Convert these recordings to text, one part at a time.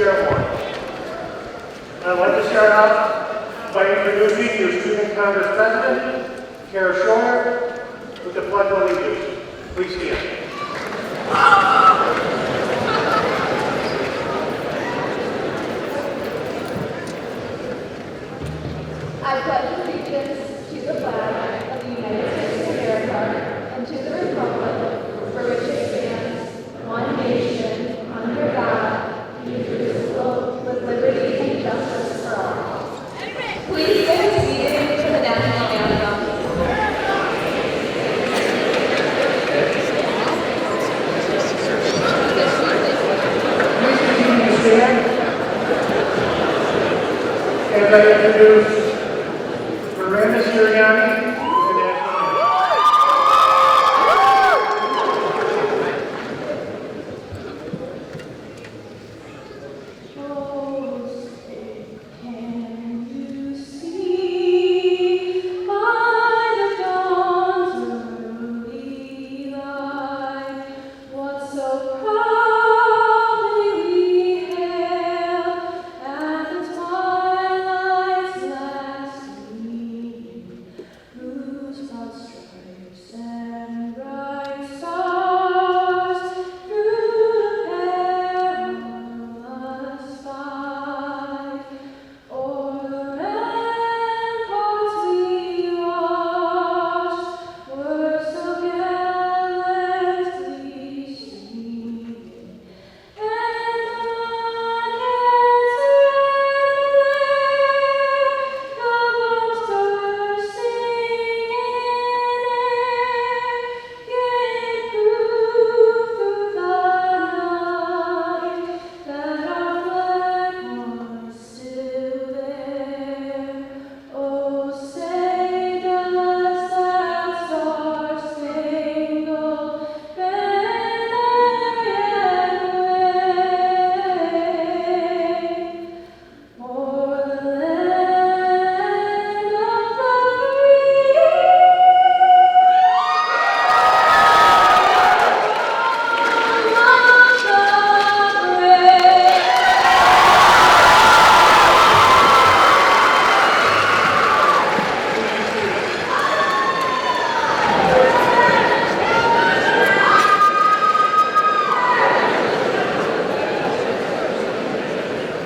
ceremony. I'd like to start off by introducing your Student Congress President, Kara Schroyer, with the Pledge of Allegiance. Please stand. I pledge allegiance to the flag of the United States of America and to the republic for which it stands, one nation, under God, indivisible, with liberty and justice for all. Please stay seated for the national anthem. Please continue to stand as I introduce Miranda Sirianni, the national anthem. Can you see by the dawn's early light what so proudly we hailed at the twilight's last gleaming, whose broad stripes and bright stars through the perilous fight o'er the ramparts we watched were so gallantly streaming, and on its the larks singing gave proof through the night that our flag was still there. Oh, say does that star-spangled banner yet wave o'er the land of the free? Among the brave.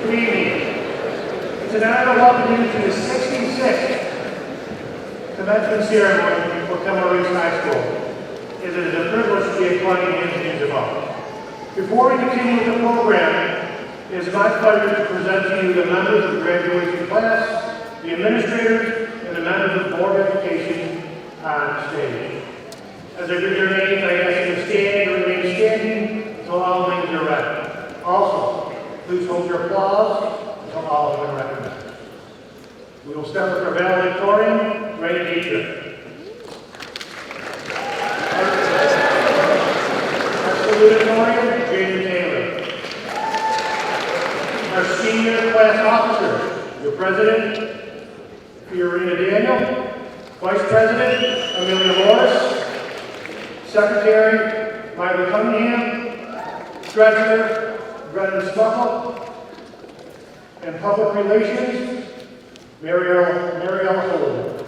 Good evening. It's an honor to welcome you to the 66th commencement ceremony for Kenmore-Tonawanda High School. It is a privilege to be inclining hands musical. Before we continue with the program, it is my pleasure to present to you the members of the graduation class, the administrators, and the members of the Board of Education on stage. As I give your names, I ask you to stand or remain standing until all names are read. Also, please hold your applause until all have been recognized. We will start with our valedictorian, Raina Dietrich. Our salutatorian, Jaden Taylor. Our senior class officers, your president, Fiorina Daniel, vice president, Amelia Morris, secretary, Myra Cunningham, treasurer, Brendan Smuckle, and public relations, Mary Ellen Holden.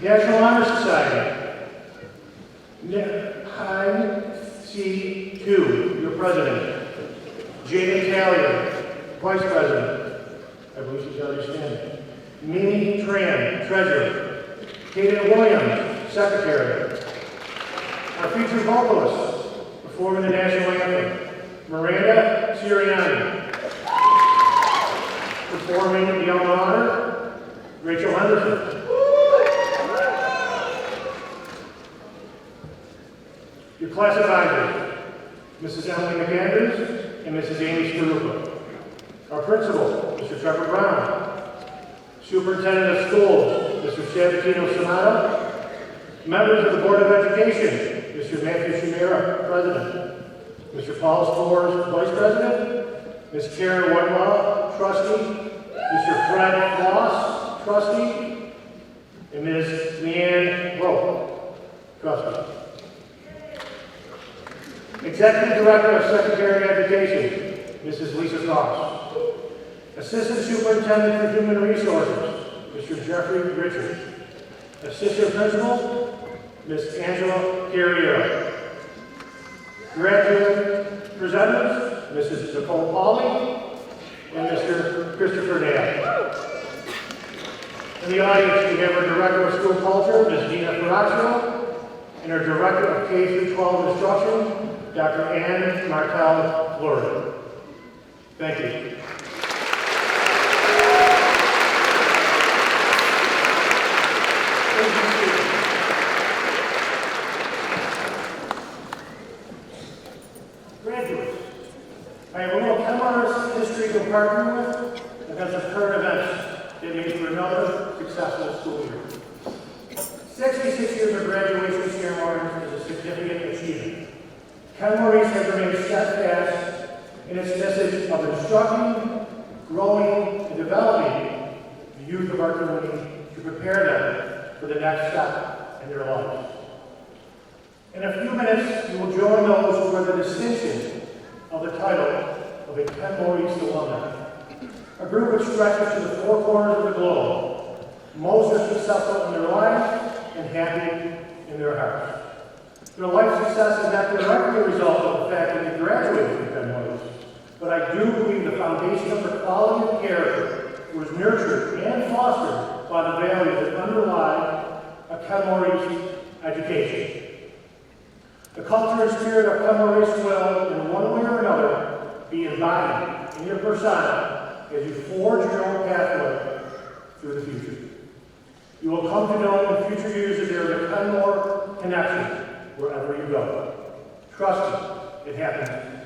National Honor Society, C2, your president. Jamie Callier, vice president. I believe she's already standing. Mimi Tran, treasurer. Kaden Williams, secretary. Our featured vocalists performing the national anthem, Miranda Sirianni. Performing the alma mater, Rachel Henderson. Your class advisors, Mrs. Emily McAndrews and Mrs. Amy Skarupa. Our principal, Mr. Trevor Brown. Superintendent of Schools, Mr. Sabatino Sonata. Members of the Board of Education, Mr. Matthew Shimera, President. Mr. Paul Stores, Vice President. Ms. Karen Whitelaw, Trustee. Mr. Fred Moss, Trustee. And Ms. Leanne Rowe, Trustee. Executive Director of Secondary Education, Mrs. Lisa Cross. Assistant Superintendent for Human Resources, Mr. Jeffrey Richards. Assistant Principal, Ms. Angela Carriero. Graduate presenters, Mrs. Nicole Pauley and Mr. Christopher Dale. In the audience, we have our Director of School Culture, Ms. Dina Ferraccio, and our Director of K-12 Instruction, Dr. Ann Martel Fleury. Thank you. Graduates, I have a little Kenmore history to partner with because of current events that made for another successful school year. 66 years of graduation ceremonies is a significant achievement. Kenmore has remained steadfast in its message of instructing, growing, and developing the youth of our community to prepare them for the next step in their lives. In a few minutes, you will join those who wear the distinction of the title of a Kenmore-Tonawanda, a group which stretches to the four corners of the globe. Most are successful in their lives and happy in their hearts. Their life success is not directly a result of the fact that they graduated from Kenmore, but I do believe the foundation of their quality of character was nurtured and fostered by the values that underlie a Kenmore education. The culture and spirit of Kenmore will, in one way or another, be embodied in your persona as you forge your own pathway through the future. You will come to know in future years that there is a Kenmore connection wherever you go. Trust me, it happens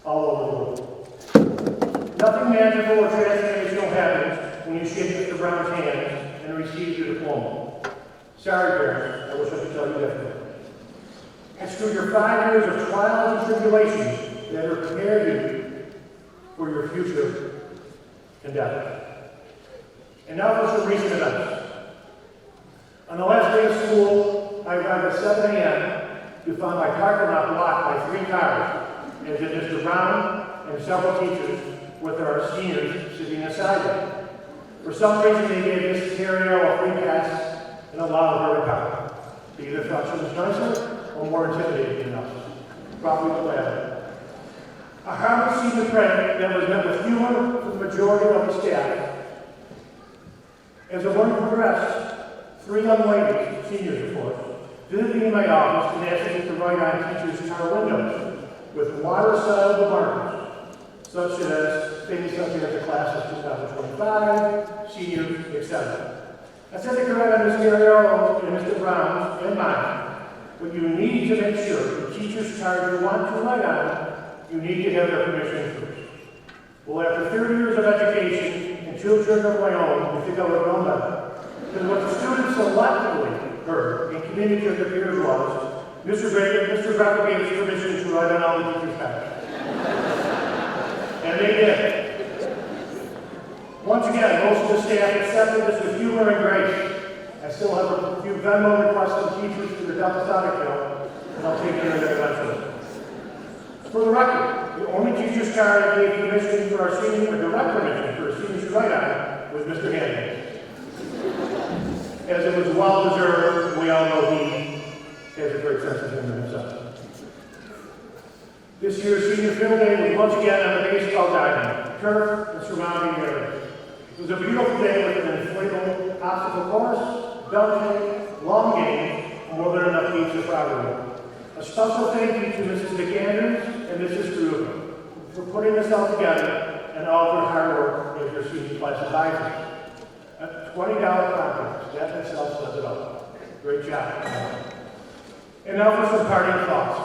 all over the world. Nothing magical or transformational happens when you shake Mr. Brown's hand and receive your diploma. Sorry, parents, I wish I could tell you differently. It's through your 5 years of trials and tribulations that will prepare you for your future endeavor. And now for some recent events. On the last day of school, I arrived at 7 a.m. to find my parking lot blocked by 3 cars, as did Mr. Brown and several teachers with our seniors sitting beside them. For some reason, they gave Mrs. Carriero a free pass and allowed her to come. They either thought she was nicer or more intimidating than us. Probably the latter. A harmless senior prank that was met with humor from the majority of the staff. As the morning progressed, 3 young ladies, seniors of course, visited me in my office and asked me to write on teachers' car windows with water-soluble markers, such as things such as the class of 2025, seniors, etc. I said they could write on Ms. Carriero and Mr. Brown's and mine. But you need to make sure the teacher's card you want to write on, you need to have their permission first. Well, after 30 years of education and 2 children of my own, I think I would have known better. Because what the students selectively heard and communicated to their peers was, Mr. Becker gave us permission to write on all the teachers' cards. And they did. Once again, most of the staff accepted this with humor and grace. I still have a few Venmo requests from teachers to the deposit account, and I'll take care of that eventually. For the record, the only teacher's card that gave permission for our senior, or direct permission for a senior to write on, was Mr. Hanley. As it was well deserved, we all know he has a great sense of humor himself. This year's senior field day was once again on the baseball diamond, turf, and surrounding areas. It was a beautiful day with an inflatable obstacle course, dungeon, long game, and more than enough pizza for everyone. A special thank you to Mrs. McAndrews and Mrs. Gruber for putting this all together and all of their hard work as your senior class advisors. A $20 contest, that in itself says it all. Great job. And now for some parting thoughts.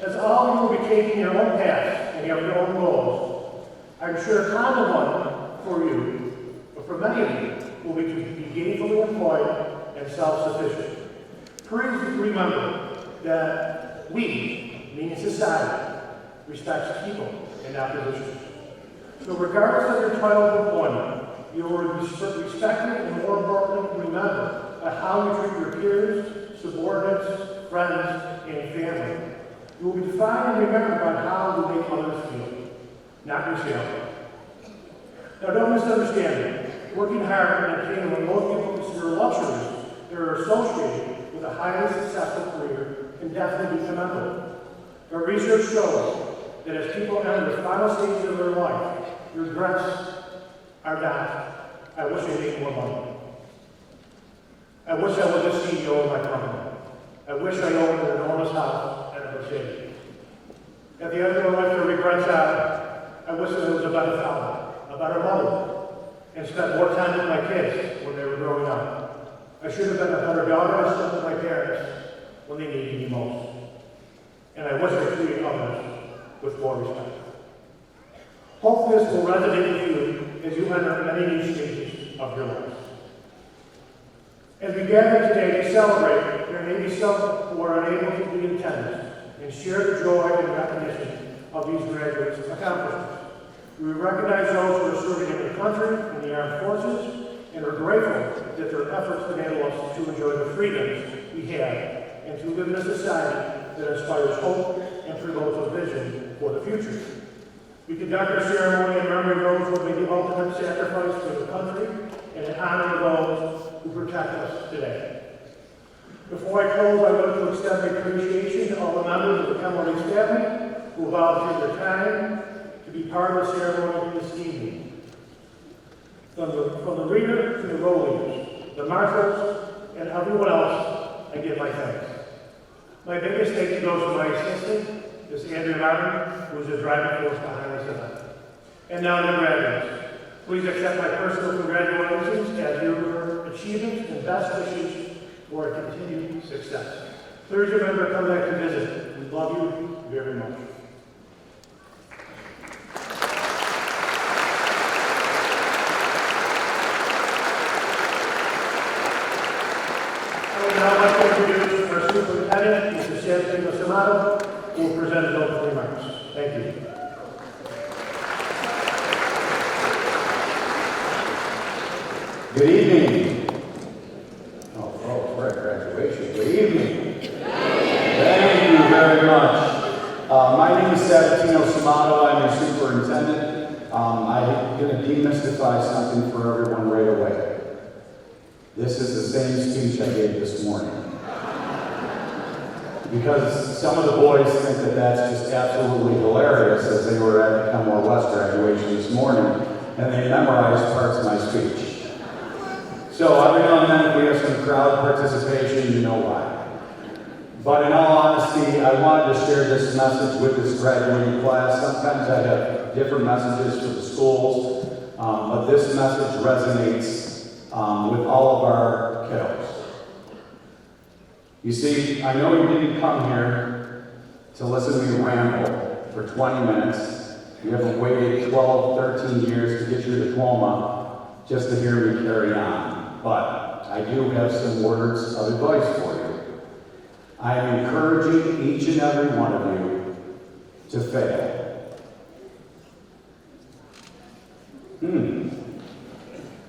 As all of you will be taking your own paths and have your own goals, I'm sure a common one for you, but for many of you, will be to be gainfully employed and self-sufficient. Please remember that we, meaning society, respects people and not positions. So regardless of your title of employment, you will be respected and more importantly remember how you treat your peers, subordinates, friends, and family. You will be defined and remembered by how you make others feel. not yourself. Now don't misunderstand me. Working hard and obtaining what most people consider luxuries that are associated with a highly successful career can definitely be commendable. But research shows that as people enter the final stages of their life, regrets are not, I wish I made more money. I wish I was a CEO of my company. I wish I owned an enormous house and a Mercedes. At the end of my life, the regrets are, I wish I was a better father, a better mother, and spent more time with my kids when they were growing up. I should have been a better daughter or son to my parents when they needed me most. And I wish I treated others with more respect. Hopefully this will resonate with you as you enter many new stages of your life. As we gather today to celebrate, there may be some who are unable to be in attendance and share the joy and recognition of these graduates' accomplishments. We recognize those who are serving in the country and the armed forces, and are grateful that their efforts enable us to enjoy the freedoms we have and to live in a society that inspires hope and promotes a vision for the future. We conduct our ceremony in memory of those who made the ultimate sacrifice for the country and in honor of those who protect us today. Before I close, I would like to extend my appreciation to all the members of the Kenmore family who volunteered their time to be part of the ceremony this evening. From the reader to the roll leaders, the marshals, and everyone else, I give my thanks. My biggest thank you goes to my assistant, Ms. Andrea Martin, who is the driving force behind this event. And now the graduates. Please accept my personal congratulations as your achievements and best wishes for a continued success. Please remember to come back to visit. We love you very much. I would now like to introduce our Superintendent, Mr. Kenmore-Tonawanda, who will present his opening remarks. Thank you. Good evening. Oh, we're at graduation. Good evening. Thank you very much. My name is Valedictorian. I'm your superintendent. I'm going to demystify something for everyone right away. This is the same speech I gave this morning. Because some of the boys think that that's just absolutely hilarious as they were at the Kenmore West graduation this morning, and they memorized parts of my speech. So every now and then if we have some crowd participation, you know why. But in all honesty, I wanted to share this message with this graduating class. Sometimes I have different messages for the schools, but this message resonates with all of our kiddos. You see, I know you didn't come here to listen to me ramble for 20 minutes. You haven't waited 12, 13 years to get your diploma just to hear me carry on. But I do have some words of advice for you. I am encouraging each and every one of you to fail.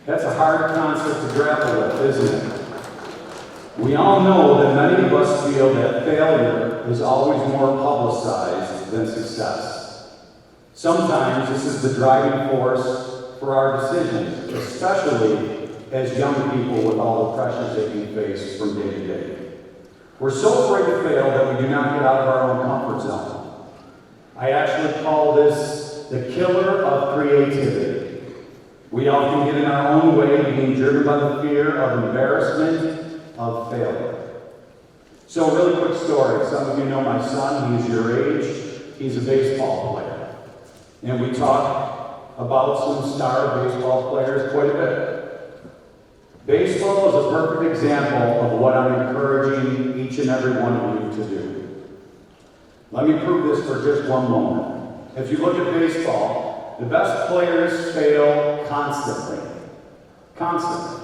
That's a hard concept to grapple with, isn't it? We all know that many of us feel that failure is always more publicized than success. Sometimes this is the driving force for our decisions, especially as young people with all the pressures that we face from day to day. We're so afraid to fail that we do not get out of our own comfort zone. I actually call this the killer of creativity. We often get in our own way, being driven by the fear of embarrassment, of failure. So a really quick story. Some of you know my son, he's your age. He's a baseball player. And we talk about some star baseball players quite a bit. Baseball is a perfect example of what I'm encouraging each and every one of you to do. Let me prove this for just one moment. If you look at baseball, the best players fail constantly. Constantly.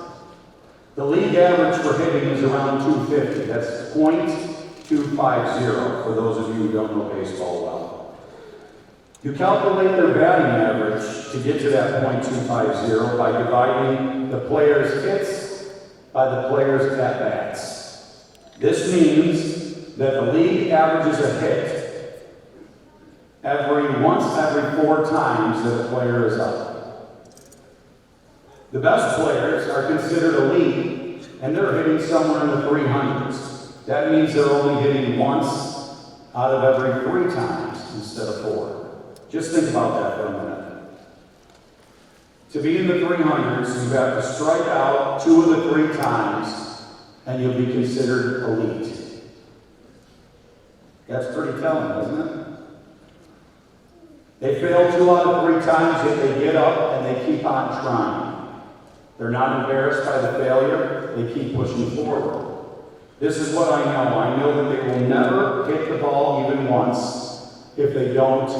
The league average for hitting is around 250. That's .250 for those of you who don't know baseball well. You calculate their batting average to get to that .250 by dividing the players' hits by the players' at-bats. This means that the league averages a hit once every 4 times that a player is up. The best players are considered elite, and they're hitting somewhere in the 300s. That means they're only hitting once out of every 3 times instead of 4. Just think about that for a minute. To be in the 300s, you have to strike out 2 of the 3 times, and you'll be considered elite. That's pretty telling, isn't it? They fail 2 out of 3 times, yet they get up and they keep on trying. They're not embarrassed by the failure, they keep pushing forward. This is what I know. I know that they will never hit the ball even once if they don't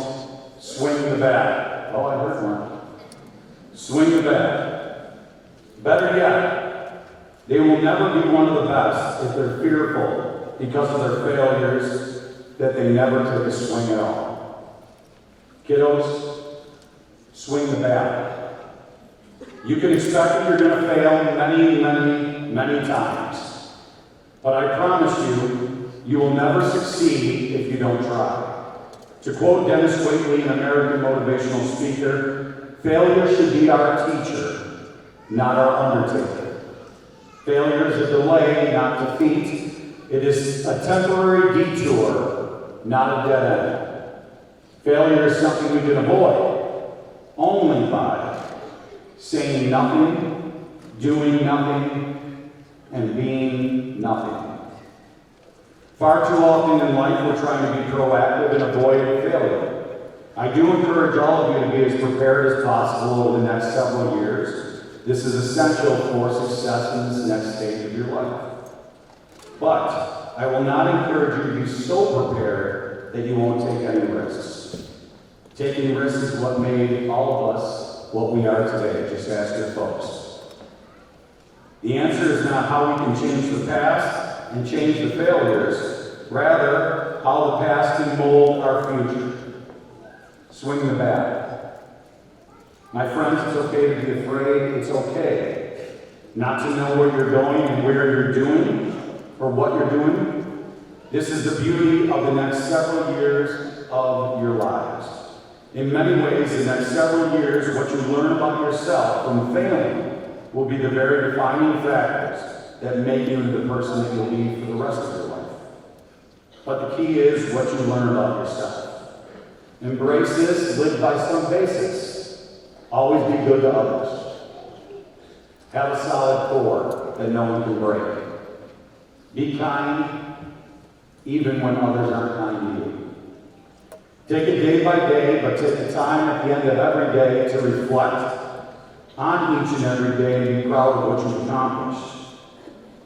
swing the bat. Oh, I heard one. Swing the bat. Better yet, they will never be one of the best if they're fearful because of their failures that they never take a swing at all. Kiddos, swing the bat. You can expect that you're going to fail many times. But I promise you, you will never succeed if you don't try. To quote Dennis Waitley, an American motivational speaker, failure should be our teacher, not our undertaker. Failure is a delay, not defeat. It is a temporary detour, not a dead end. Failure is something we can avoid only by saying nothing, doing nothing, and being nothing. Far too often in life, we're trying to be proactive and avoid failure. I do encourage all of you to be as prepared as possible over the next several years. This is essential for success in this next stage of your life. But I will not encourage you to be so prepared that you won't take any risks. Taking risks is what made all of us what we are today. Just ask your folks. The answer is not how we can change the past and change the failures, rather how the past can mold our future. Swing the bat. My friends, it's okay to be afraid. It's okay not to know where you're going and where you're doing or what you're doing. This is the beauty of the next several years of your lives. In many ways, the next several years, what you learn about yourself from failing will be the very defining factors that make you the person that you'll be for the rest of your life. But the key is what you learn about yourself. Embrace this, live by some basics. Always be good to others. Have a solid core that no one can break. Be kind, even when others aren't kind to you. Take it day by day, but take the time at the end of every day to reflect on each and every day and be proud of what you've accomplished.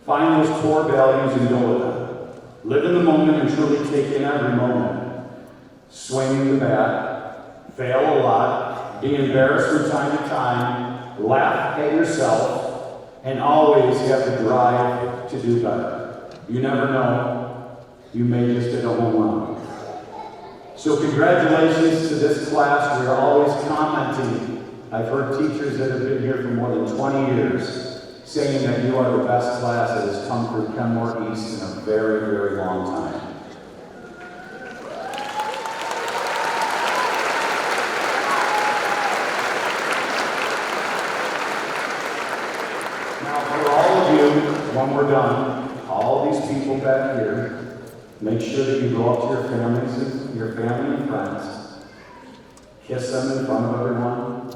Find those core values and go with them. Live in the moment and truly take in every moment. Swing the bat, fail a lot, be embarrassed from time to time, laugh at yourself, and always have the drive to do better. You never know, you may just hit a home run. So congratulations to this class. We are always commenting. I've heard teachers that have been here for more than 20 years saying that you are the best class that has come through Kenmore East in a very, very long time. Now for all of you, when we're done, all these people back here, make sure that you go up to your family and friends, kiss them in front of everyone,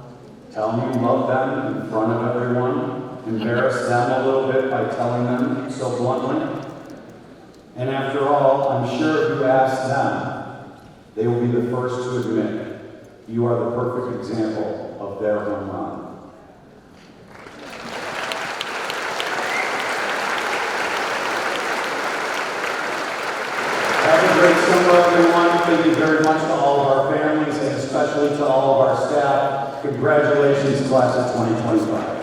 tell them you love them in front of everyone, embarrass them a little bit by telling them so bluntly. And after all, I'm sure if you ask them, they will be the first to admit you are the perfect example of their home run. Great summer, everyone. Thank you very much to all of our families and especially to all of our staff. Congratulations, class of 2025.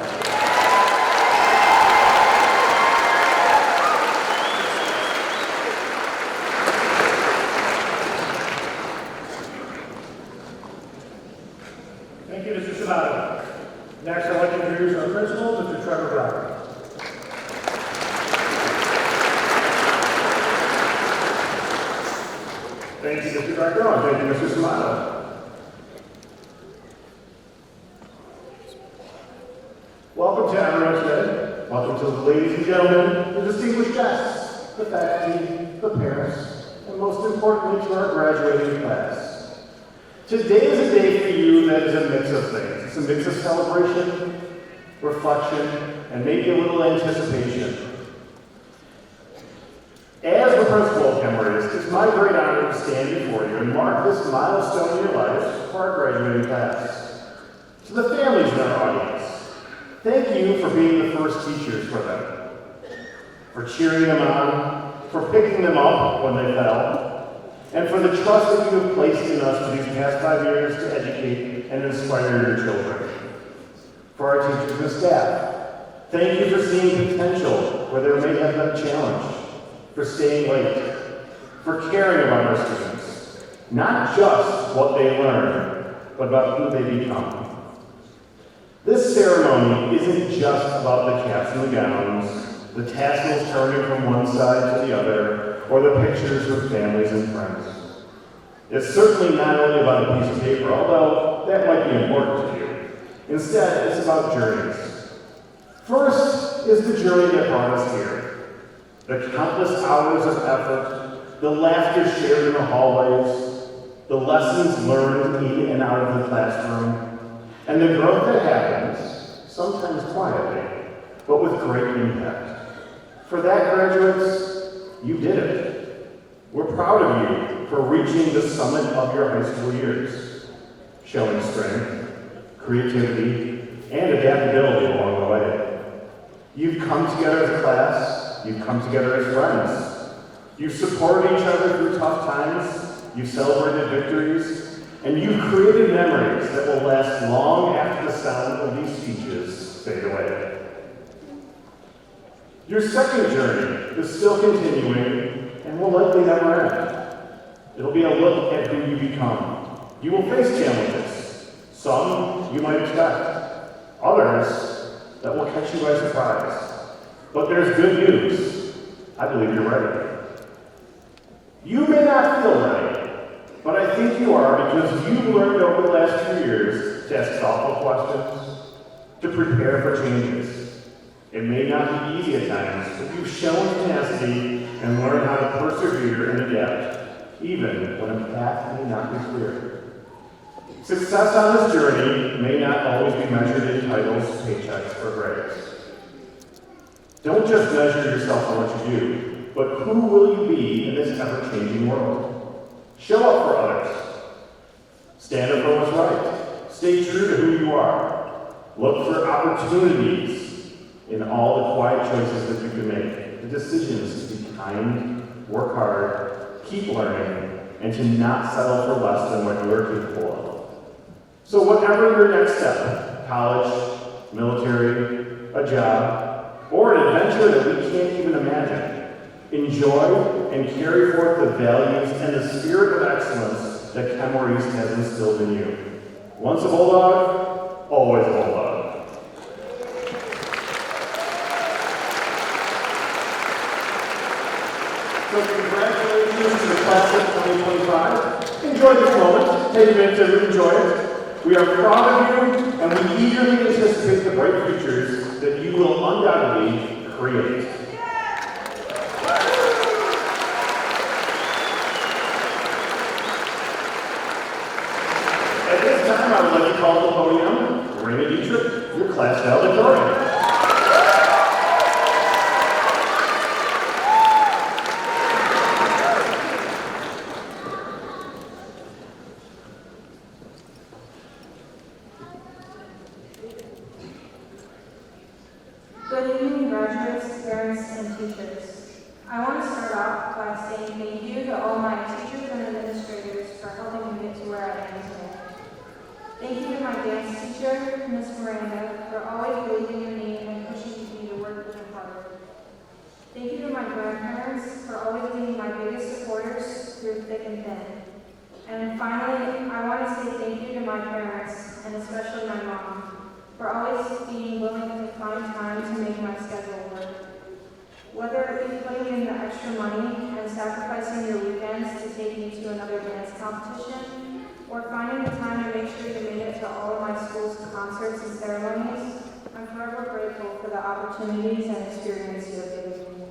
Thank you, Mr. Shibata. Next, I'd like to introduce our principal, Mr. Trevor Brown. Thank you, Mr. Director. Thank you, and Mr. Samato. Welcome to everyone today. Welcome to the ladies and gentlemen, the distinguished guests, the faculty, the parents, and most importantly to our graduating class. Today is a day for you that is a mix of things. It's a mix of celebration, reflection, and maybe a little anticipation. As the principal of Kenmore-Tonawanda, it's my great honor to stand before you and mark this milestone in your lives for our graduating class. To the families in our audience, thank you for being the first teachers for them, for cheering them on, for picking them up when they fell, and for the trust that you have placed in us for these past 5 years to educate and inspire your children. For our teachers and staff, thank you for seeing potential where there may have been challenge, for staying late, for caring about our students, not just what they learn, but about who they become. This ceremony isn't just about the caps and the gowns, the tassels turning from one side to the other, or the pictures with families and friends. It's certainly not only about a piece of paper, although that might be important to you. Instead, it's about journeys. First is the journey that brought us here. The countless hours of effort, the laughter shared in the hallways, the lessons learned in and out of the classroom, and the growth that happens, sometimes quietly, but with great impact. For that, graduates, you did it. We're proud of you for reaching the summit of your high school years, showing strength, creativity, and adaptability along the way. You've come together as a class, you've come together as friends, you've supported each other through tough times, you've celebrated victories, and you've created memories that will last long after the sound of these speeches fade away. Your second journey is still continuing and will likely never end. It'll be a look at who you become. You will face challenges. Some you might expect, others that will catch you by surprise. But there's good news. I believe you're ready. You may not feel ready, but I think you are because you've learned over the last few years to ask thoughtful questions, to prepare for changes. It may not be easy at times, but you've shown tenacity and learned how to persevere and adapt, even when a path may not be clear. Success on this journey may not always be measured in titles, paychecks, or grades. Don't just measure yourself on what you do, but who will you be in this ever-changing world? Show up for others. Stand up for what's right. Stay true to who you are. Look for opportunities in all the quiet choices that you can make. The decisions to be kind, work hard, keep learning, and to not settle for less than what you are capable of. So whatever your next step, college, military, a job, or an adventure that we can't even imagine, enjoy and carry forth the values and the spirit of excellence that Kenmore East has instilled in you. Once a Bulldog, always a Bulldog. So congratulations to the class of 2025. Enjoy this moment. Take a minute to enjoy it. We are proud of you, and we eagerly anticipate the bright futures that you will undoubtedly create. At this time, I would like to call to the podium Raina Dietrich, your class valedictorian. Good evening, graduates, parents, and teachers. I want to start off by saying thank you to all my teachers and administrators for helping me get to where I am today. Thank you to my dance teacher, Miss Miranda, for always believing in me and pushing me to work even harder. Thank you to my grandparents for always being my biggest supporters through thick and thin. And finally, I want to say thank you to my parents, and especially my mom, for always being willing to find time to make my schedule work. Whether it be putting in the extra money and and sacrificing your weekends to take me to another dance competition, or finding the time to make sure you made it to all of my school's concerts and ceremonies, I'm forever grateful for the opportunities and experience you have given me.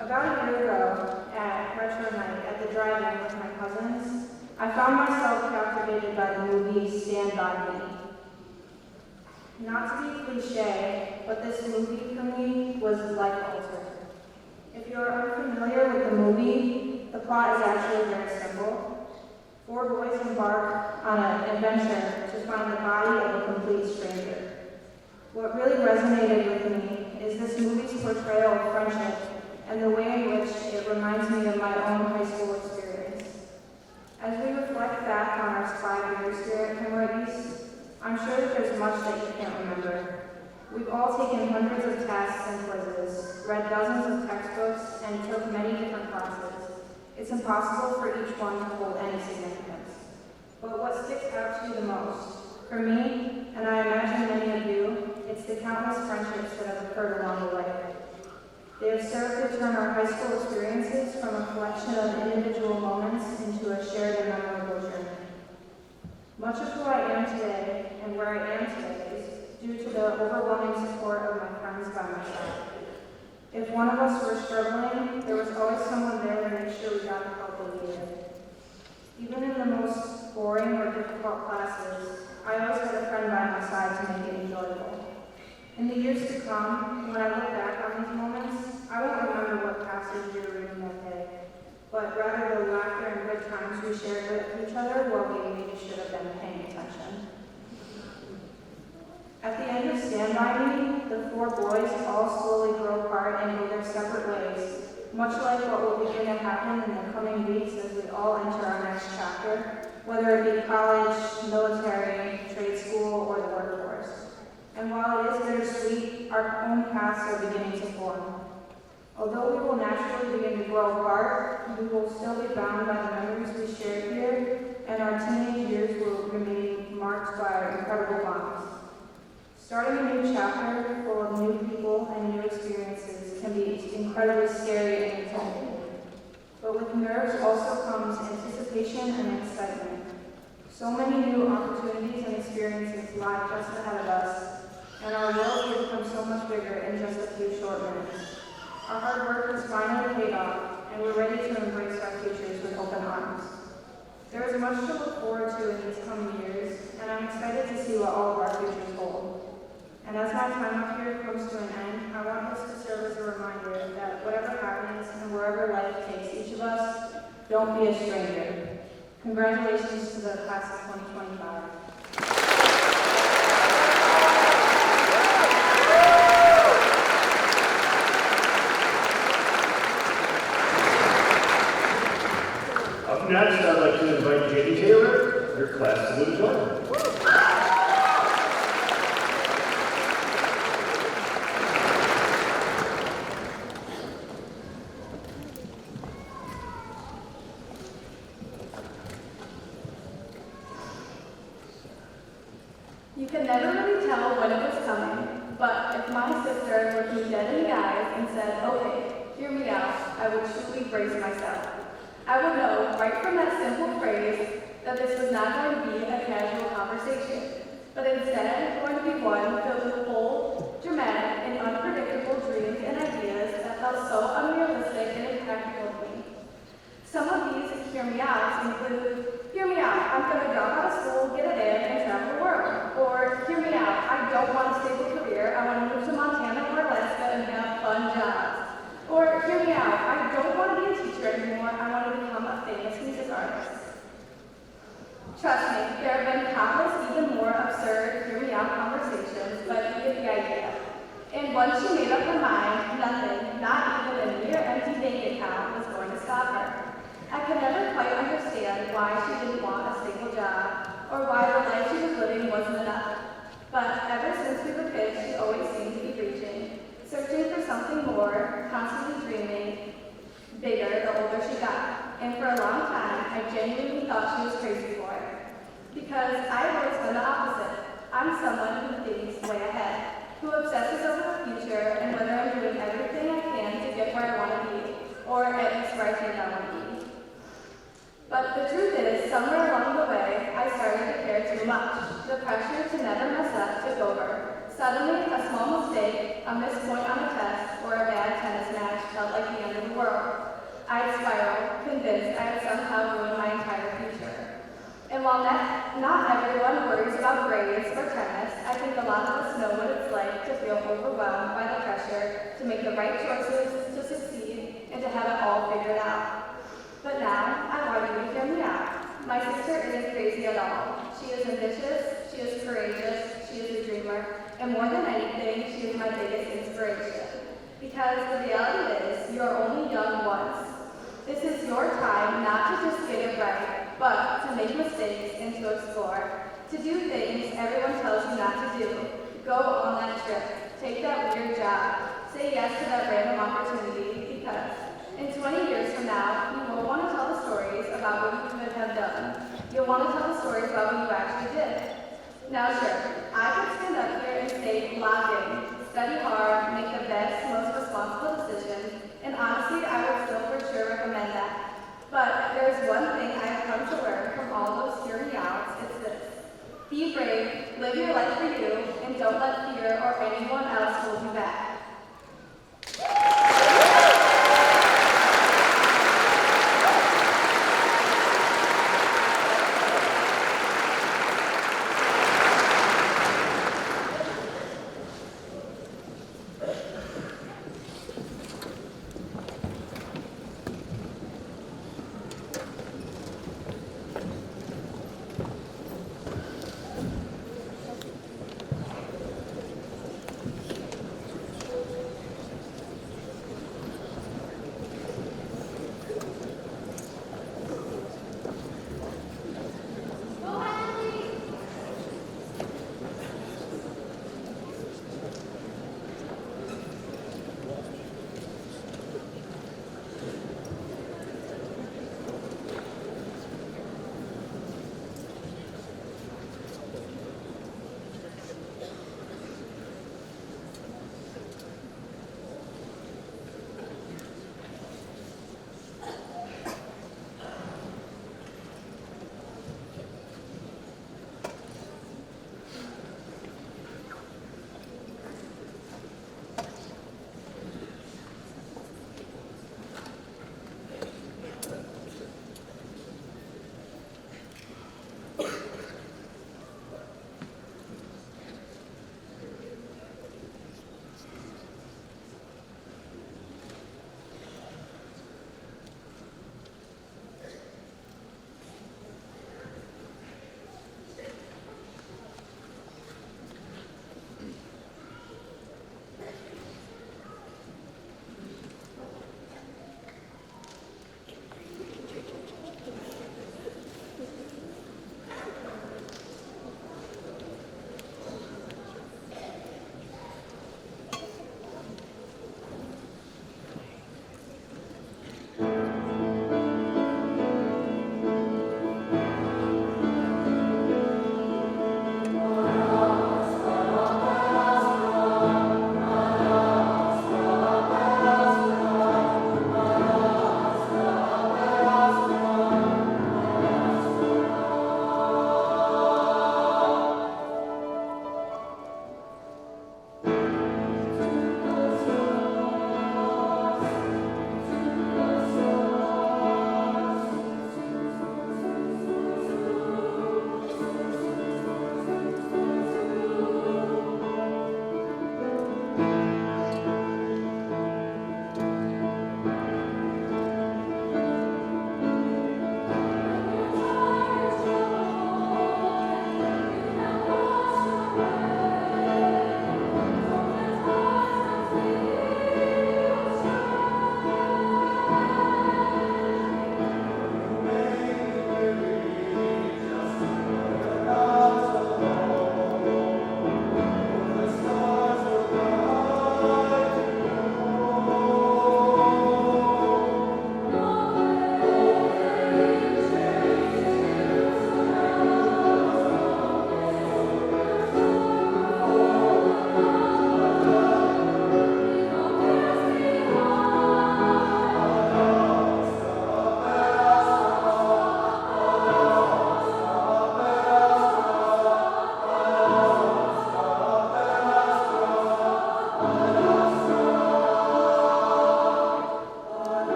About a year ago, at retro night at the drive-in with my cousins, I found myself captivated by the movie Stand By Me. Not to be cliche, but this movie for me was life-altering. If you're unfamiliar with the movie, the plot is actually very simple. 4 boys embark on an adventure to find the body of a complete stranger. What really resonated with me is this movie's portrayal of friendship and the way in which it reminds me of my own high school experience. As we reflect back on our 5 years here at Kenmore-East, I'm sure that there's much that you can't remember. We've all taken hundreds of tests and quizzes, read dozens of textbooks, and took many different classes. It's impossible for each one to hold any significance. But what sticks out to you the most? For me, and I imagine many of you, it's the countless friendships that have occurred along the way. They have served to turn our high school experiences from a collection of individual moments into a shared and memorable journey. Much of who I am today and where I am today is due to the overwhelming support of my friends by my side. If one of us were struggling, there was always someone there to make sure we got the help we needed. Even in the most boring or difficult classes, I always had a friend by my side to make it enjoyable. In the years to come, when I look back on these moments, I won't remember what passage we were reading that day, but rather the laughter and good times we shared with each other while we maybe should have been paying attention. At the end of Stand By Me, the 4 boys all slowly grow apart and go their separate ways, much like what will begin to happen in the coming weeks as we all enter our next chapter, whether it be college, military, trade school, or the workforce. And while it is bittersweet, our own paths are beginning to form. Although we will naturally begin to grow apart, we will still be bound by the memories we shared here, and our teenage years will remain marked by our incredible bonds. Starting a new chapter full of new people and new experiences can be incredibly scary and intimidating. But with nerves also comes anticipation and excitement. So many new opportunities and experiences lie just ahead of us, and our world will become so much bigger in just a few short minutes. Our hard work has finally paid off, and we're ready to embrace our futures with open arms. There is much to look forward to in these coming years, and I'm excited to see what all of our futures hold. And as my time up here comes to an end, I want this to serve as a reminder that whatever happens and wherever life takes each of us, don't be a stranger. Congratulations to the class of 2025. Up next, I'd like to invite J.D. Taylor, your class salutatorian. You can never really tell when it was coming, but if my sister looked me dead in the eyes and said, "Okay, hear me out," I would truly brace myself. I would know right from that simple phrase that this was not going to be a casual conversation, but instead going to be one filled with bold, dramatic, and unpredictable dreams and ideas that felt so unrealistic and impractical to me. Some of these hear me outs include, "Hear me out, I'm going to drop out of school, get a van, and travel the world." Or, "Hear me out, I don't want a stable career, I want to move to Montana or Alaska and have fun jobs." Or, "Hear me out, I don't want to be a teacher anymore, I want to become a famous music artist." Trust me, there have been countless even more absurd hear me out conversations, but you get the idea. And once she made up her mind, nothing, not even a near empty bank account, was going to stop her. I could never quite understand why she didn't want a stable job, or why the life she was living wasn't enough. But ever since we were kids, she always seemed to be reaching, searching for something more, constantly dreaming bigger the older she got. And for a long time, I genuinely thought she was crazy for it. Because I've always been the opposite. I'm someone who thinks way ahead, who obsesses over the future and whether I'm doing everything I can to get where I want to be, or at least where I think I want to be. But the truth is, somewhere along the way, I started to care too much. The pressure to never mess up took over. Suddenly, a small mistake, a missed point on a test, or a bad tennis match felt like the end of the world. I'd spiraled, convinced I had somehow ruined my entire future. And while not everyone worries about grades or tennis, I think a lot of us know what it's like to feel overwhelmed by the pressure to make the right choices, to succeed, and to have it all figured out. But now, I want you to hear me out. My sister isn't crazy at all. She is ambitious, she is courageous, she is a dreamer, and more than anything, she is my biggest inspiration. Because the reality is, you are only young once. This is your time not to just get it right, but to make mistakes and to explore. To do things everyone tells you not to do. Go on that trip. Take that weird job. Say yes to that random opportunity, because in 20 years from now, you will want to tell the stories about what you could have done. You'll want to tell the stories about what you actually did. Now sure, I could stand up here and say, lock in, study hard, make the best, most responsible decision, and honestly, I would still for sure recommend that. But there is one thing I have come to learn from all those hear me outs, it's this. Be brave, live your life for you, and don't let fear or anyone else hold you back.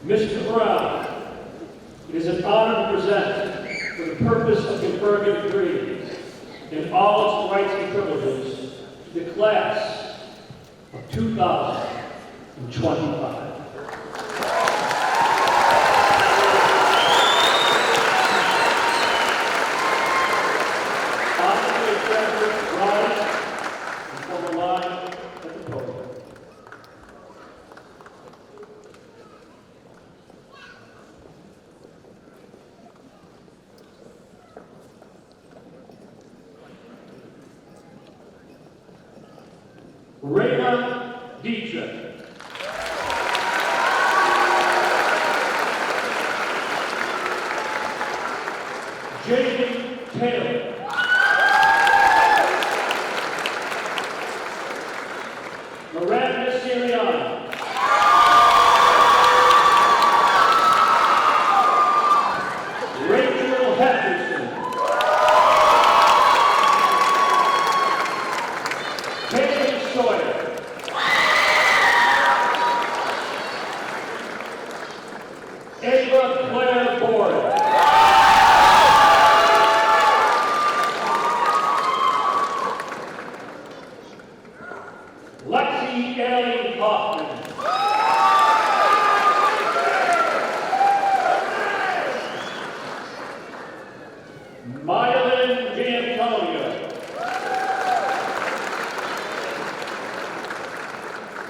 Mr. Brown, it is an honor to present, for the purpose of conferring degrees in all its rights and privileges, to the class of 2025. Honorary graduates rise and form a line at the podium. Raina Dietrich. Jaden Taylor. Miranda Siriano. Rachel Henderson. Kaylee Sawyer. Ava Claire Board. Lexi Ellie Hoffman. Mylin D'Antonio.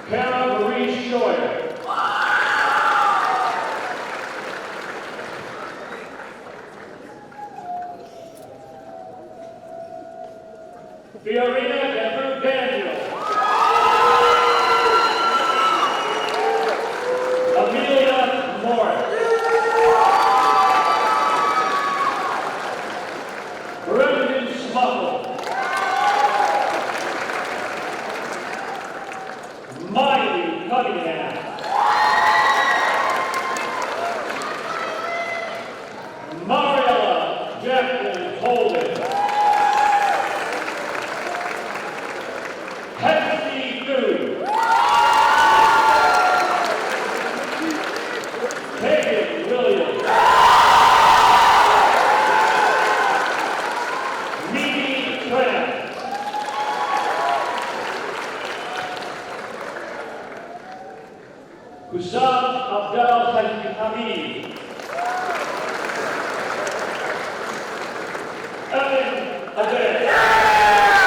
Kara Marie Scheuer. Fiorina Denver Daniel. Amelia Morris. Brendan Smuckle. Miley Cunningham. Mariella Jacqueline Holden. Henry Gu. Megan Williams. Mimi Tran. Hussam Abdel Hamid. Ellen Adair.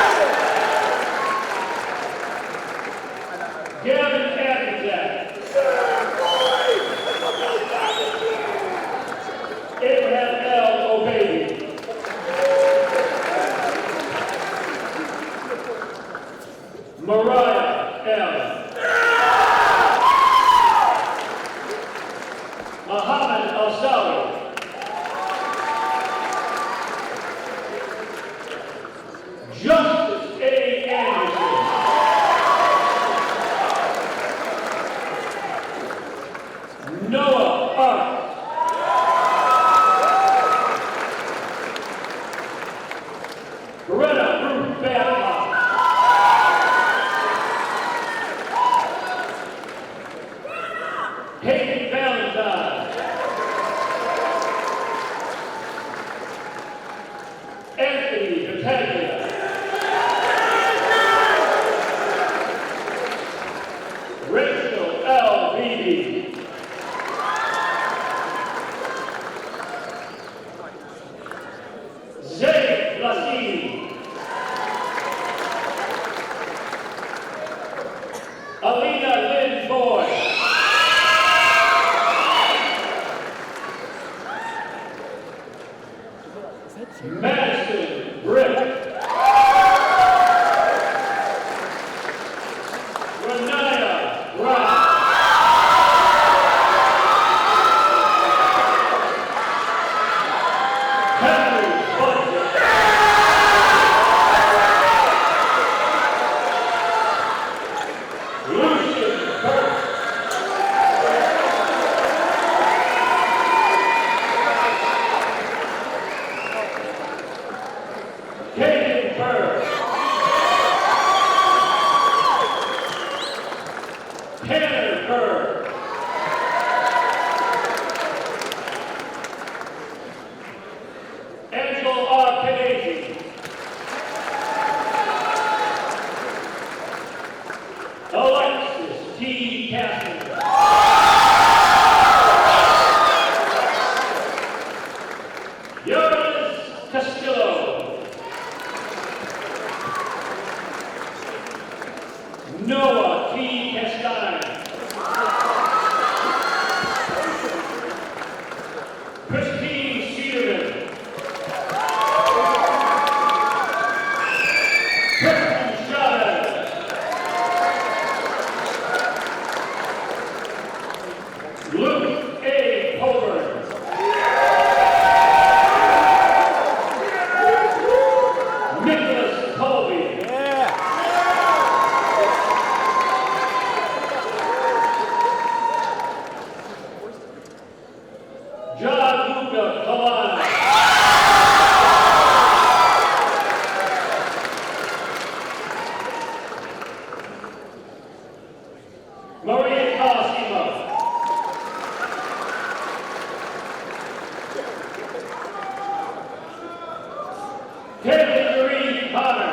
Gavin Abizak. Abraham L. O'Baby. Mariah L. Muhammad Al-Sawi. Justice A. Anderson. Noah Art. Greta Ruth Babcock. Noah T. Castine. Christine Cedarman. Kristen Chavez. Luke A. Colburn. Nicholas Colby. John Luca Kalana. Maria Colosimo. Kevin Marie Connor.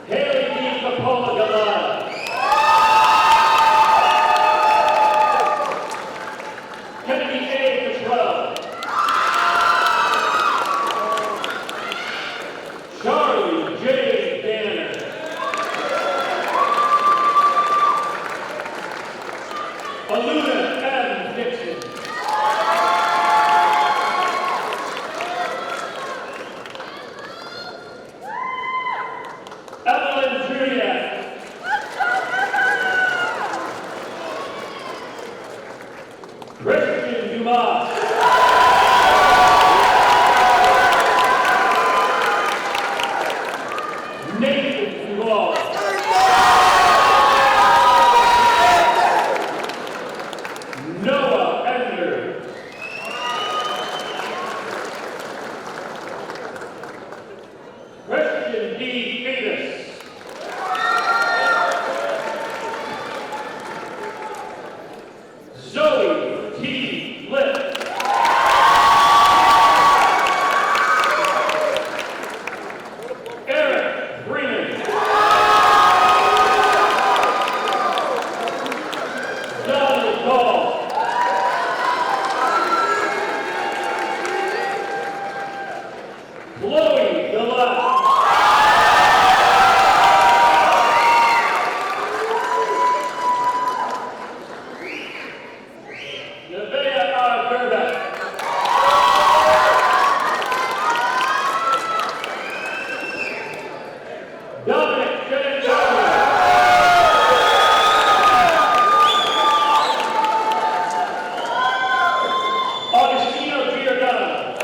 Haley D. Capola Galata. Kennedy A. Cottrell. Charlie J. Danner. Aluna M. Dixon. Evelyn Juliet. Christian Dumas. Nathan Duval. Noah Ender. Christian D. Davis. Zoe T. Litt. Eric Freeman. Donald Paul. Chloe Gillette. Nevaeh R. Gerbeck. Dominic J. Jones. Augustino Giordano.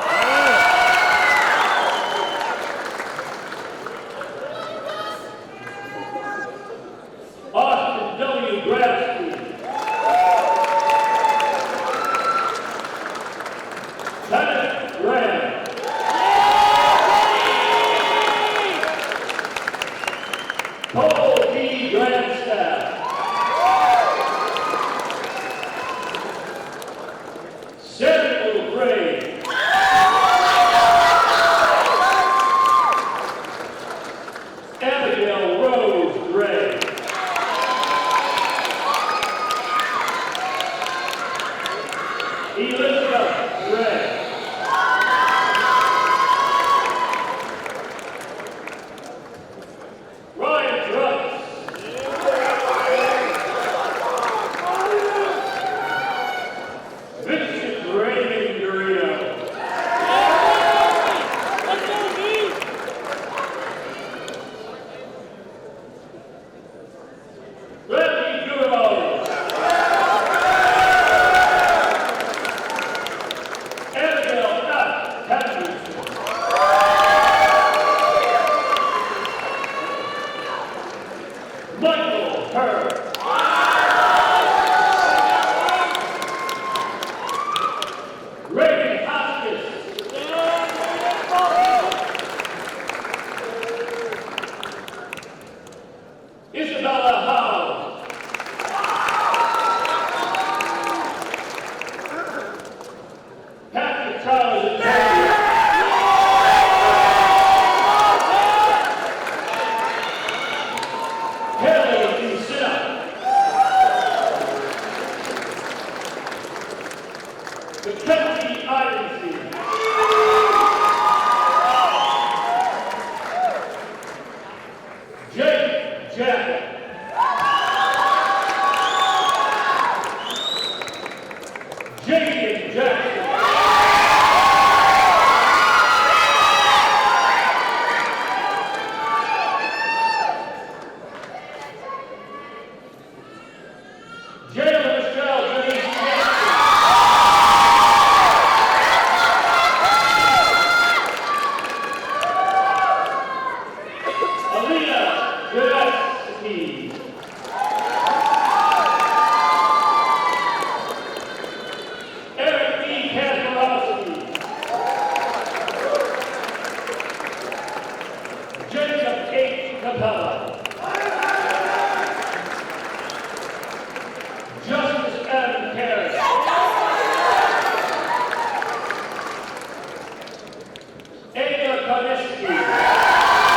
Koniski.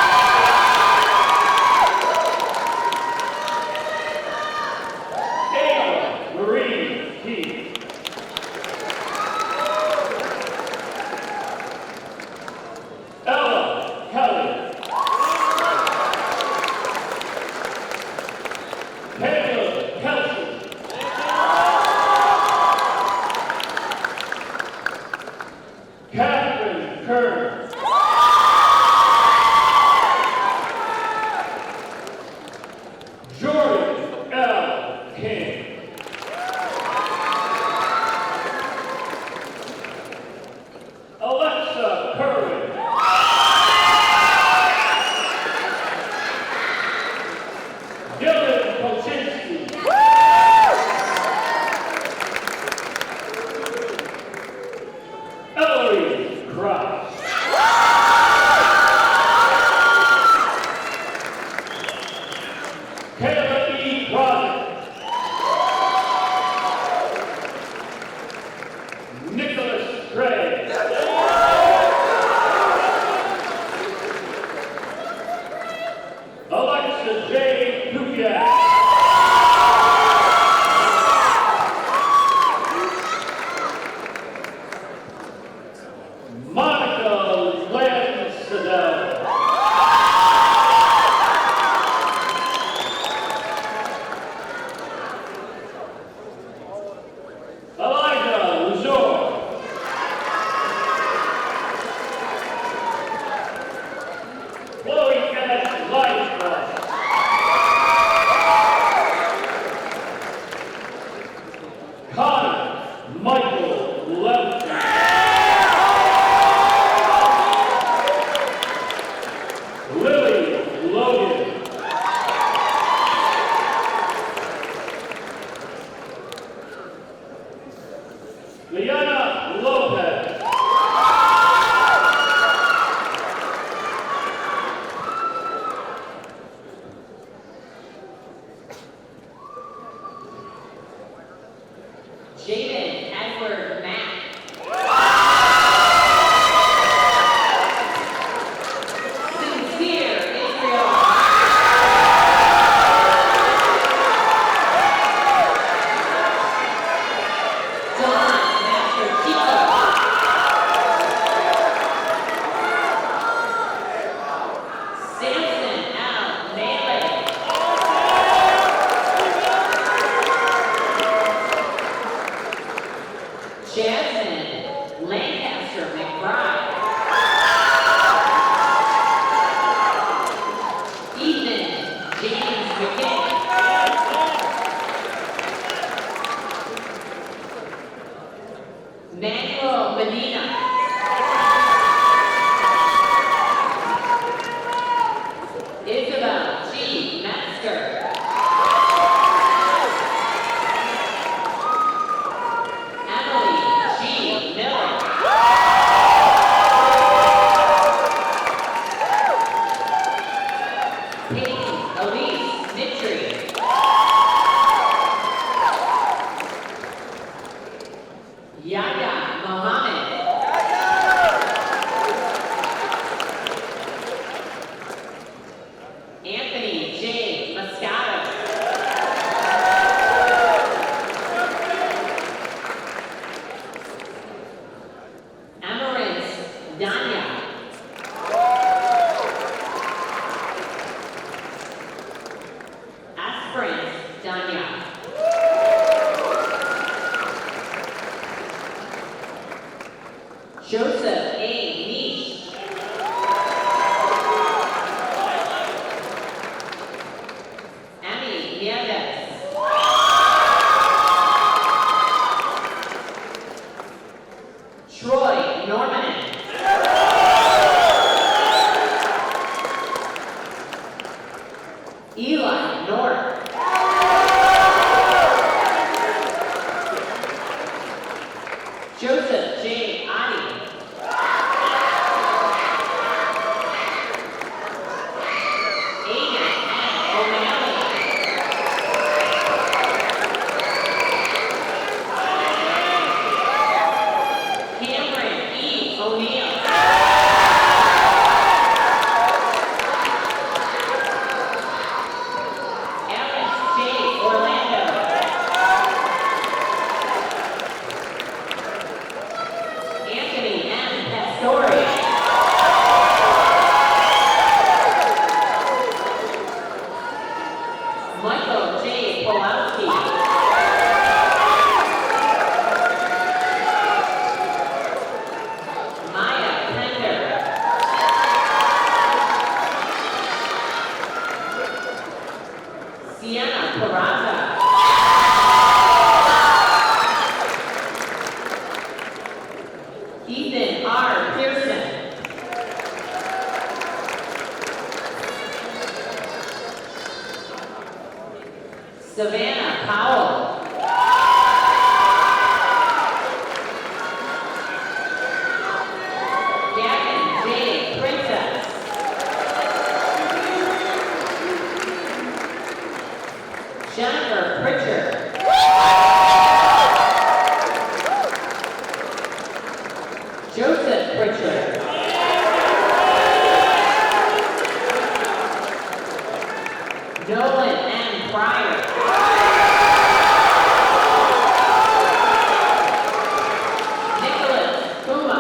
Ayla Marie Keith. Ella Kelly. Caleb Kelsey. Catherine Kern. Jordan L. King. Alexa Curry. Dylan Kocinski. Ellery Cross. Savannah Powell. Gavin J. Princess. Jennifer Pritchard. Joseph Pritchard. Nolan M. Pryor. Nicholas Puma.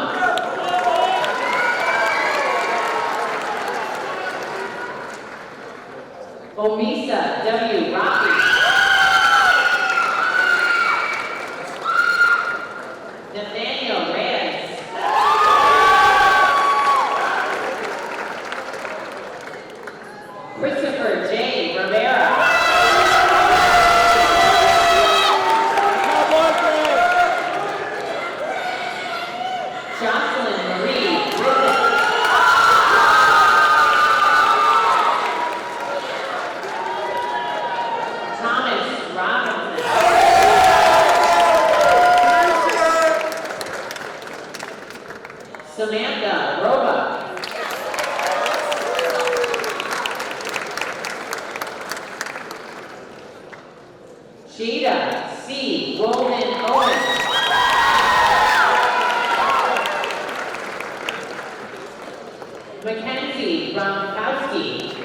Omisa W. Rocky. Nathaniel Reyes. Christopher J. Rivera. Jocelyn Marie Griffith. Thomas Robinson. Samantha Roba. Jada C. Woolman Owen. Mackenzie Gronkowski.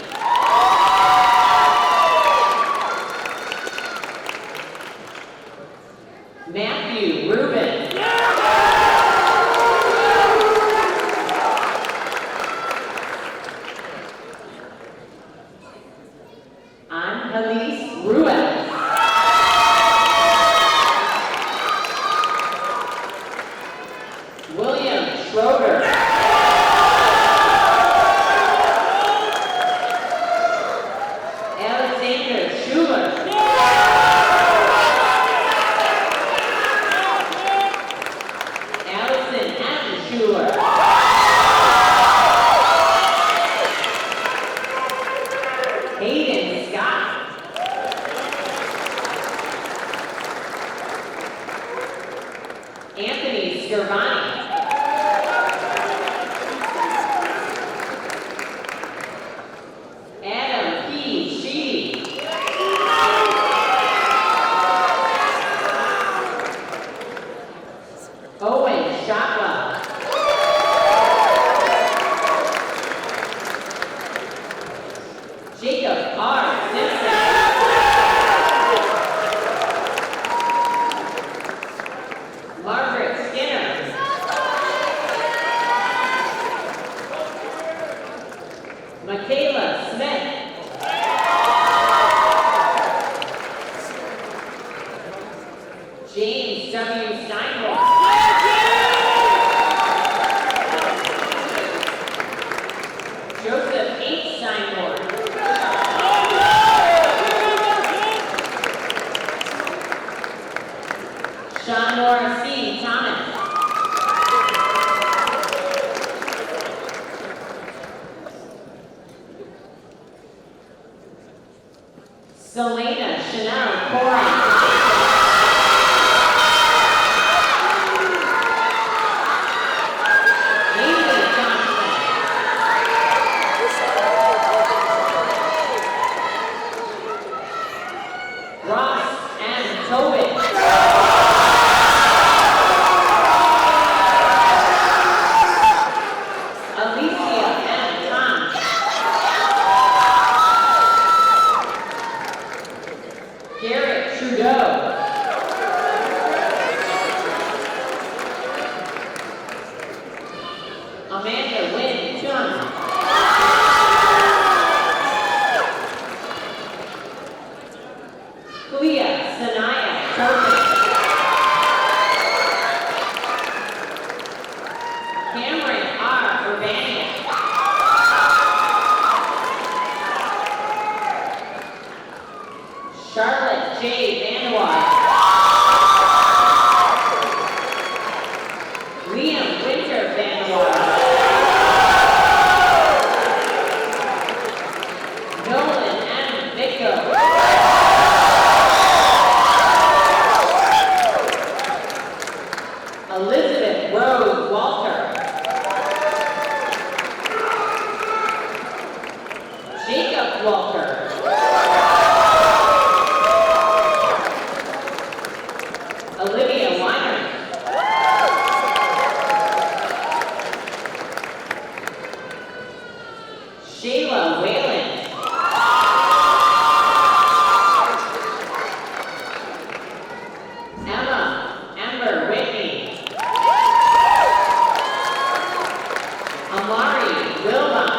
Matthew Rubin. Angelis Ruiz. William Schroeder. Alexander Schuler. Allison M. Schuler. Hayden Scott. Anthony Scarvani. Adam P. Sheedy. Owen Shotwell. Jacob R. Simpson. Margaret Skinner. Michaela Smith. James W. Steinborn. Joseph H. Steinborn. Sean Laura C. Thomas. Selena Chanel Corey. Haley Johnson. Ross M. Tobin. Alicia M. Tom. Garrett Trudeau. Amanda Wynn Chung. Clea Sanaya Turpin. Cameron R. Urbania. Charlotte J. Vanwar. Liam Winter Vanwar. Nolan M. Vicko. Shayla Whalen. Emma Amber Whitney. Amari Wilbon.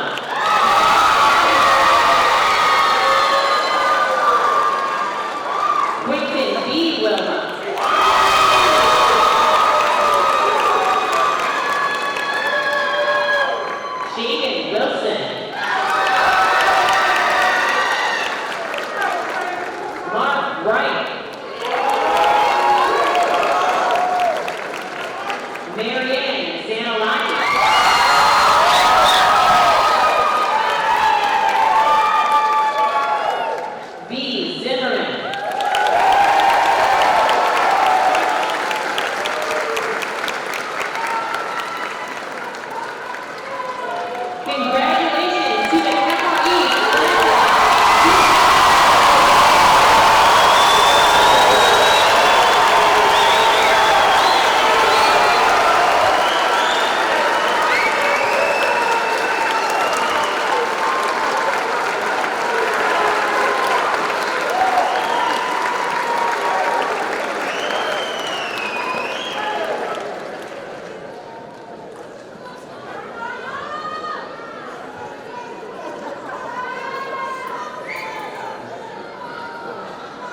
Quinton B. Wilbon. Shaden Wilson. Mark Wright. Marianne Zanolati. B. Zimmerman. Congratulations to the Kenmore-Tonawanda.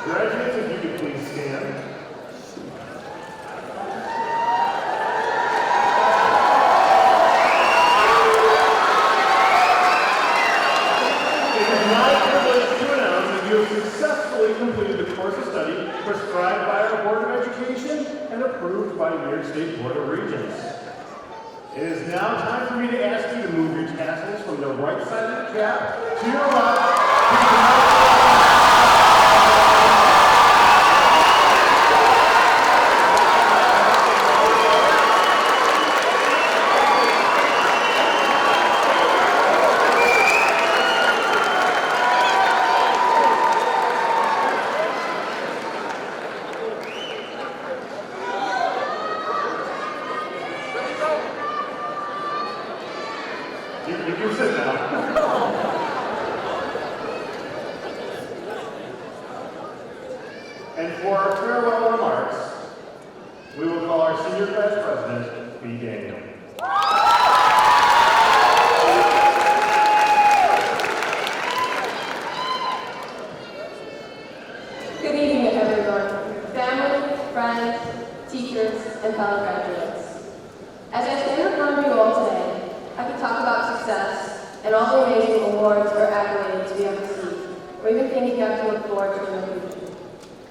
Graduates, if you could please stand. It is my privilege to announce that you have successfully completed the course of study prescribed by our Board of Education and approved by New York State Board of Regents. It is now time for me to ask you to move your tassels from the right side of the cap to your left. You can sit down. And for our farewell remarks, we will call our senior class president, B. Daniel. Good evening, everyone, family, friends, teachers, and fellow graduates. As I stand in front of you all today, I could talk about success and all the amazing awards or accolades we have received, or even things we have to look forward to in the future.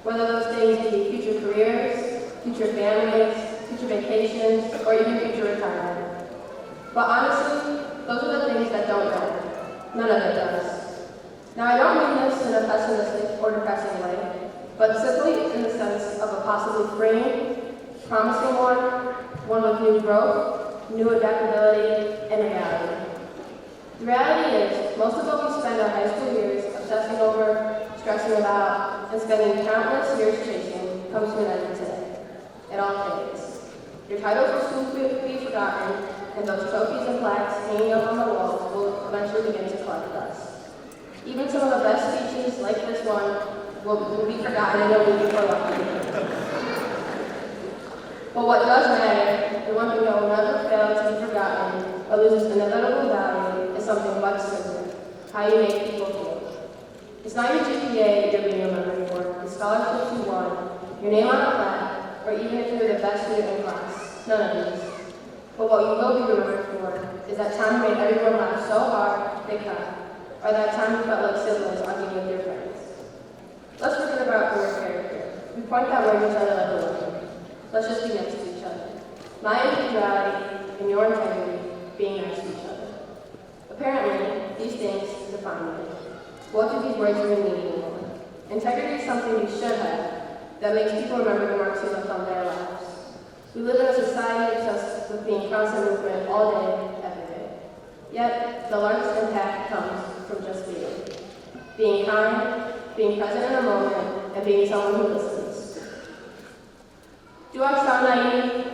Whether those things be future careers, future families, future vacations, or even future retirement. But honestly, those are the things that don't matter. None of it does. Now, I don't mean this in a pessimistic or depressing way, but simply in the sense of a possibly freeing, promising one with new growth, new adaptability, and reality. The reality is, most of what we spend our high school years obsessing over, stressing about, and spending countless years chasing comes to an end today. It all fades. Your title for school will be forgotten, and those trophies and plaques hanging up on the walls will eventually begin to collect dust. Even some of the best speeches, like this one, will be forgotten and will be forgotten. But what does matter, and one thing that will never fail to be forgotten or lose its inevitable value, is something much simpler: how you make people feel. It's not your GPA you're being remembered for, the scholarships you won, your name on a plaque, or even if you're the best student in class. None of these. But what you will be remembered for is that time you made everyone laugh so hard they cried, or that time you felt like siblings arguing with your friends. Let's forget about the word character. We point that word at each other like a weapon. Let's just be next to each other. My individuality and your integrity being next to each other. Apparently, these things define you. What do these words even mean anymore? Integrity is something you should have that makes people remember the marks you left on their lives. We live in a society obsessed with being constant movement all day, every day. Yet, the largest impact comes from just being. Being kind, being present in a moment, and being someone who listens. Do I sound naive?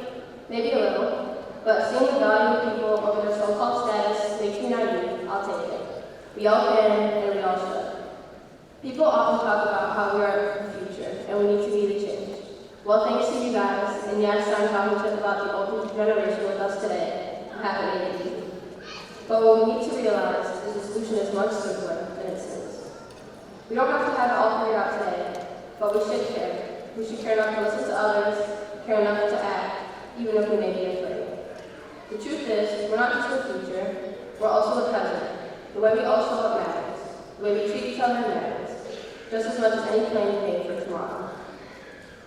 Maybe a little, but seeing the value of people over their so-called status makes me naive. I'll take it. We all can and we all should. People often talk about how we are the future and we need to be the change. Well, thanks to you guys, and yes, I'm talking about the older generation with us today. I haven't made it easy. But what we need to realize is the solution is much simpler than it seems. We don't have to have it all figured out today, but we should care. We should care enough to listen to others, care enough to act, even if we may be afraid. The truth is, we're not just the future, we're also the present. The way we all show up matters. The way we treat each other matters, just as much as any plan you make for tomorrow.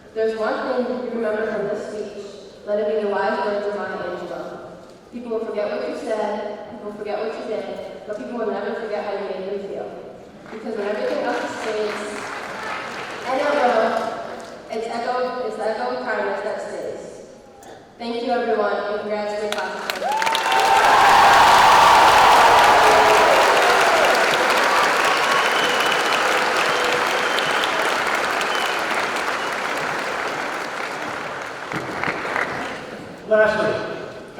If there's one thing you remember from this speech, let it be the wise words of Maya Angelou. People will forget what you said, people will forget what you did, but people will never forget how you made them feel. Because when everything else fades, and it will, it's the echo of kindness that stays. Thank you, everyone, and congrats to your class. Lastly,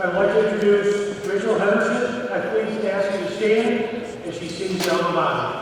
I'd like to introduce Rachel Henderson. I please ask you to stand as she sings the alma mater.